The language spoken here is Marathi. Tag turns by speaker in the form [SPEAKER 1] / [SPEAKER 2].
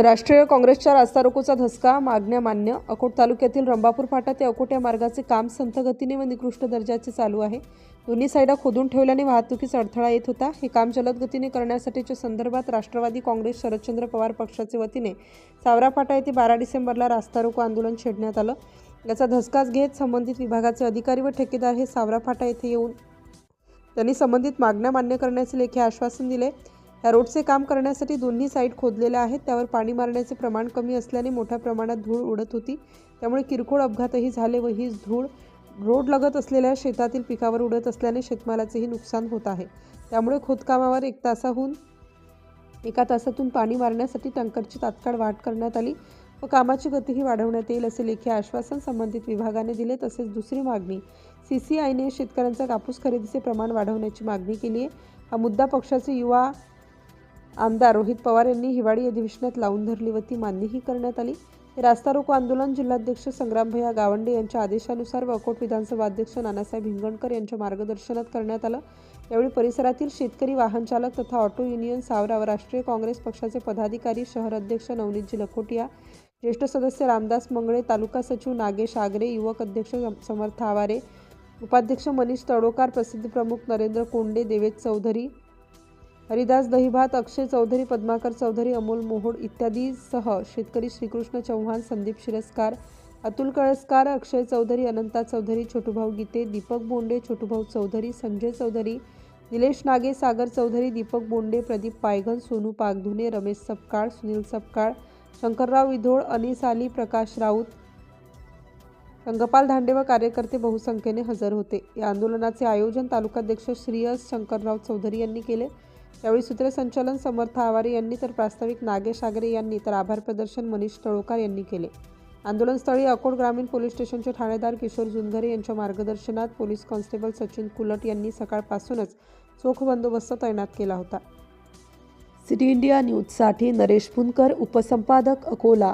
[SPEAKER 1] राष्ट्रीय काँग्रेसच्या रास्ता रोकोचा धसका, मागण्या मान्य. अकोट तालुक्यातील रंभापूर फाटा ते अकोट या मार्गाचे काम संथ गतीने व निकृष्ट दर्जाचे चालू आहे. दोन्ही साईडा खोदून ठेवल्याने वाहतुकीचा अडथळा येत होता. हे काम जलद गतीने करण्यासाठीच्या संदर्भात राष्ट्रवादी काँग्रेस शरदचंद्र पवार पक्षाचे वतीने सावरा फाटा येथे 12 डिसेंबरला रास्ता रोको आंदोलन छेडण्यात आलं. याचा धसकाच घेत संबंधित विभागाचे अधिकारी व ठेकेदार हे सावरा फाटा येथे येऊन त्यांनी संबंधित मागण्या मान्य करण्याचे लेखी आश्वासन दिले. या रोडचे काम करण्यासाठी दोन्ही साईड खोदलेल्या आहेत. त्यावर पाणी मारण्याचे प्रमाण कमी असल्याने मोठ्या प्रमाणात धूळ उडत होती. त्यामुळे किरकोळ अपघातही झाले व ही धूळ रोड लगत असलेल्या शेतातील पिकावर उडत असल्याने शेतमालाचेही नुकसान होत आहे. त्यामुळे खोदकामावर एका तासातून पाणी मारण्यासाठी टँकरची तात्काळ वाढ करण्यात आली व कामाची गतीही वाढवण्यात येईल असे लेखी आश्वासन संबंधित विभागाने दिले. तसेच दुसरी मागणी CCIने शेतकऱ्यांचा कापूस खरेदीचे प्रमाण वाढवण्याची मागणी केली आहे. हा मुद्दा पक्षाचे युवा आमदार रोहित पवार यांनी हिवाळी अधिवेशनात लावून धरली व ती मान्यही करण्यात आली. हे रास्ता रोको आंदोलन जिल्हाध्यक्ष संग्रामभैया गावंडे यांच्या आदेशानुसार व अकोट विधानसभा अध्यक्ष नानासाहेब हिंगणकर यांच्या मार्गदर्शनात करण्यात आलं. यावेळी परिसरातील शेतकरी, वाहन चालक तथा ऑटो युनियन सावरा व राष्ट्रीय काँग्रेस पक्षाचे पदाधिकारी, शहर अध्यक्ष नवनीतजी लखोटिया, ज्येष्ठ सदस्य रामदास मंगळे, तालुका सचिव नागेश आगरे, युवक अध्यक्ष समर्थ आवारे, उपाध्यक्ष मनीष तळोकार, प्रसिद्धी प्रमुख नरेंद्र कोंडे, देवेश चौधरी, हरिदास दहिभात, अक्षय चौधरी, पद्माकर चौधरी, अमोल मोहोड इत्यादीसह शेतकरी श्रीकृष्ण चव्हाण, संदीप शिरस्कार, अतुल कळसकार, अक्षय चौधरी, अनंता चौधरी, छोटूभाऊ गीते, दीपक बोंडे, छोटूभाऊ चौधरी, संजय चौधरी, निलेश नागे, सागर चौधरी, दीपक बोंडे, प्रदीप पायघन, सोनू पागधुने, रमेश सपकाळ, सुनील सपकाळ, शंकरराव विधोळ, अनिस आली, प्रकाश राऊत, रंगपाल धांडे व कार्यकर्ते बहुसंख्येने हजर होते. या आंदोलनाचे आयोजन तालुकाध्यक्ष श्रीयस शंकरराव चौधरी यांनी केले. यावेळी सूत्रसंचालन समर्थ आवारे यांनी तर प्रास्ताविक नागेश आगरे यांनी तर आभार प्रदर्शन मनीष तळोकार यांनी केले. आंदोलनस्थळी अकोट ग्रामीण पोलीस स्टेशनचे ठाणेदार किशोर जुनघरे यांच्या मार्गदर्शनात पोलीस कॉन्स्टेबल सचिन कुलट यांनी सकाळपासूनच चोख बंदोबस्त तैनात केला होता. सिटी इंडिया न्यूजसाठी नरेश पुनकर, उपसंपादक, अकोला.